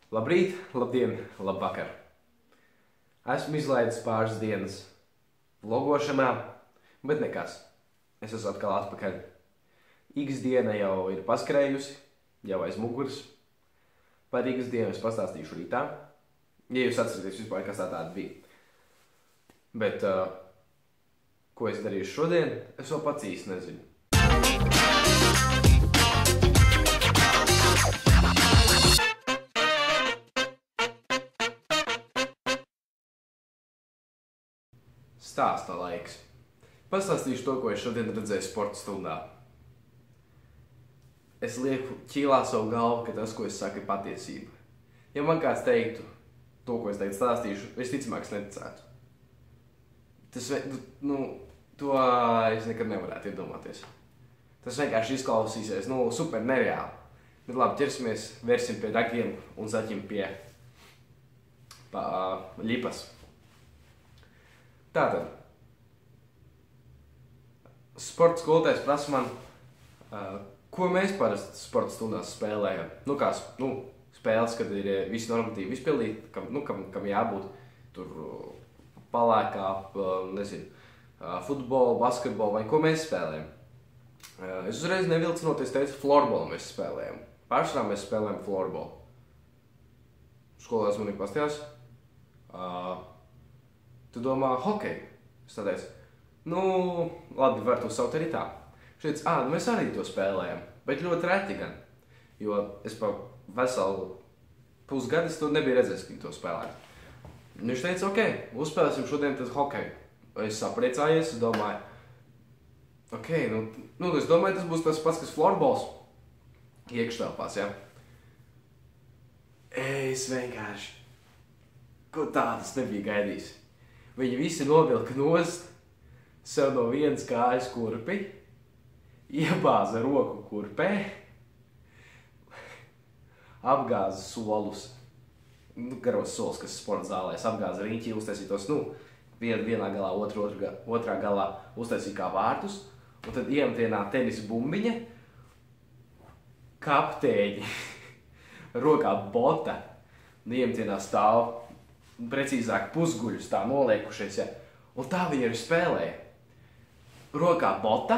Labrīt, labdien, labvakar! Esmu izlaidis pāris dienas vlogošanā, bet nekas. Es esmu atkal atpakaļ. X diena jau ir paskrējusi, jau aiz muguras. Par X dienu es pastāstīšu rītā, ja jūs atceraties vispār, kas tā tāda bija. Bet, ko es darīšu šodien, es vēl pats īsti nezinu. Stāsta laiks. Pastāstīšu to, ko es šodien redzēju sporta stundā. Es lieku ķīlā savu galvu, ka tas, ko es saku, ir patiesība. Ja man kāds teiktu to, ko es tagad stāstīšu, visticamāk es neticētu. To es nekad nevarētu iedomāties. Tas vienkārši izklausīsies, super nereāli. Bet labi, vērsim pie ragiem un zaķim pie ļipas. Tātad, sporta skolotājs prasa man, ko mēs parasti sporta stundās spēlējam. Spēles, kad ir visi normatīvi izpildīti, kam jābūt. Tur palēkāp, futbolu, basketbolu vai ko mēs spēlējam. Es uzreiz nevilcinoties teicu, florbolu mēs spēlējam. Pārsvarā mēs spēlējam florbolu. Skolotājs man ir pastījās. Tu domā, hokeju? Es tā teicu, labi, var to saukt arī tā. Šeit, mēs arī to spēlējam, bet ļoti reti gan. Jo es pa veselu pusgadu to nebiju redzējis, ka viņi to spēlētu. Viņš teica, ok, uzspēlēsim šodien tad hokeju. Es sapriecājies, es domāju, es domāju, tas būs tas pats, kas florbols iekštelpās, ja? Es vienkārši, ko tādas nebija gaidījis. Viņi visi novilka nost, sev no vienas kājas kurpi, iebāza roku kurpē, apgāza solus, garos solis, kas sporta zālēs, apgāza riņķi, uztaisītos, vienā galā, otrā galā uztaisīja kā vārtus, un tad iemetienā tenisa bumbiņa, kapteiņi, rokā bota, un iemetienā stāv, precīzāk pusguļus tā noliekušies, ja. Un tā viņi arī spēlēja. Rokā bota,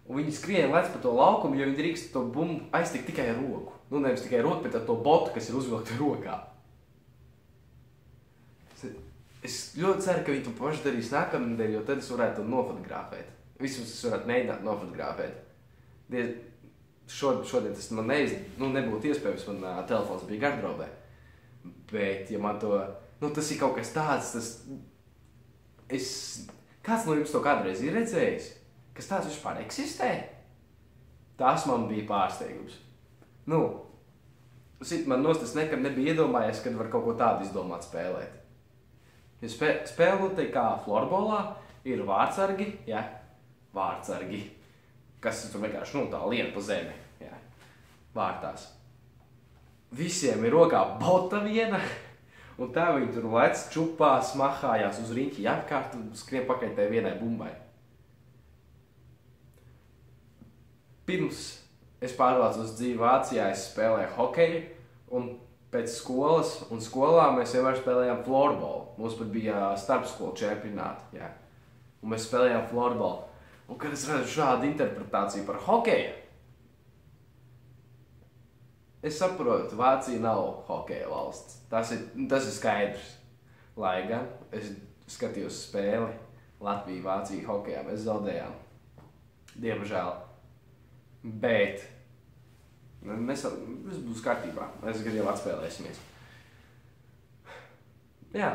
un viņi skrien lec pa to laukumu, jo viņi drīkst to bumbu aiztikt tikai ar roku. Nevis tikai ar roku, bet ar to botu, kas ir uzvilkta rokā. Es ļoti ceru, ka viņi to pašu darīs nākamnedēļ, jo tad es varētu to nofotografēt. Vismaz es varētu mēģināt nofotografēt. Šodien tas man nebūtu iespējams, man telefons bija gardrobē. Bet, ja man to... tas ir kaut kas tāds, Kāds no jums to kādreiz ir redzējis? Kas tāds vispār eksistē? Tas man bija pārsteigums. Man nost, es nekad nebija iedomājies, kad var kaut ko tādu izdomāt spēlēt. Ja spēlē kā florbolā ir vārtsargi, ja, vārtsargi, kas tur vienkārši, tā lien pa zemi, ja, vārtās. Visiem ir rokā bota viena, un tā viņi tur lec, čupās, mahājās uz riņķi apkārt un skrien pakaļ tai vienai bumbai. Pirms es pārvācos dzīvi Vācijā, es spēlēju hokeju, un pēc skolas un skolā mēs vienmēr spēlējām florbolu. Mums pat bija starpskolu čempionāti, jā. Un mēs spēlējām florbolu. Un kad es redzu šādu interpretāciju par hokeju, es saprotu, Vācija nav hokeja valsts. Tas ir skaidrs. Lai gan es skatījos spēli Latvija-Vācija hokejā, mēs zaudējām. Diemžēl. Bet viss būs kārtībā. Mēs gan jau atspēlēsimies. Jā,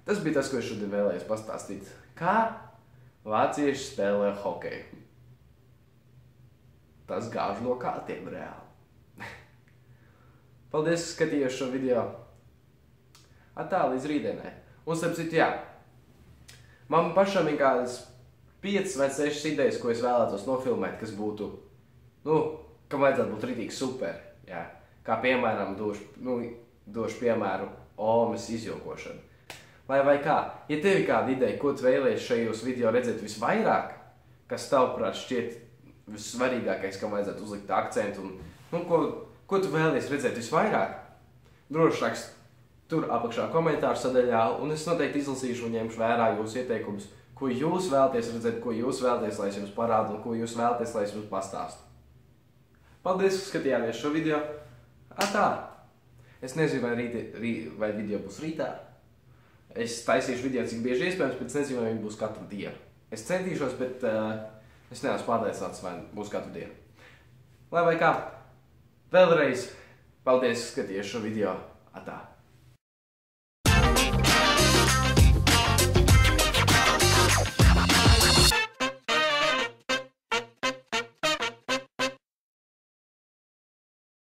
tas bija tas, ko es šodien vēlējos pastāstīt. Kā vācieši spēlē hokeju? Tas gāž no kārtiem reāli. Paldies, ka skatījos šo video. Atā līdz rītdienai. Un starp citu, jā. Man pašam ir kādas 5 vai 6 idejas, ko es vēlētos nofilmēt, kas būtu, kam vajadzētu būt ritīgi super. Jā. Kā piemēram, došu piemēru Olmes izjokošanu. Vai kā? Ja tev ir kāda ideja, ko tu vēlies šajos video redzēt visvairāk, kas tavuprāt šķiet vissvarīgākais, kam vajadzētu uzlikt akcentu un, ko tu vēlies redzēt visvairāk? droši rakst tur apakšā komentāru sadaļā, un es noteikti izlasīšu un ņemšu vērā jūsu ieteikumus, ko jūs vēlaties redzēt, ko jūs vēlaties, lai es jums parādu, un ko jūs vēlaties, lai es jums pastāstu. Paldies, ka skatījāties šo video. Atā! Es nezinu, vai video būs rītā. Es taisīšu video, cik bieži iespējams, bet es nezinu, vai viņi būs katru dienu. Es centīšos, bet es neesmu pārliecināts, vai būs katru dienu. Lai vai kā, vēlreiz paldies, ka skatījāties šo video. Atā!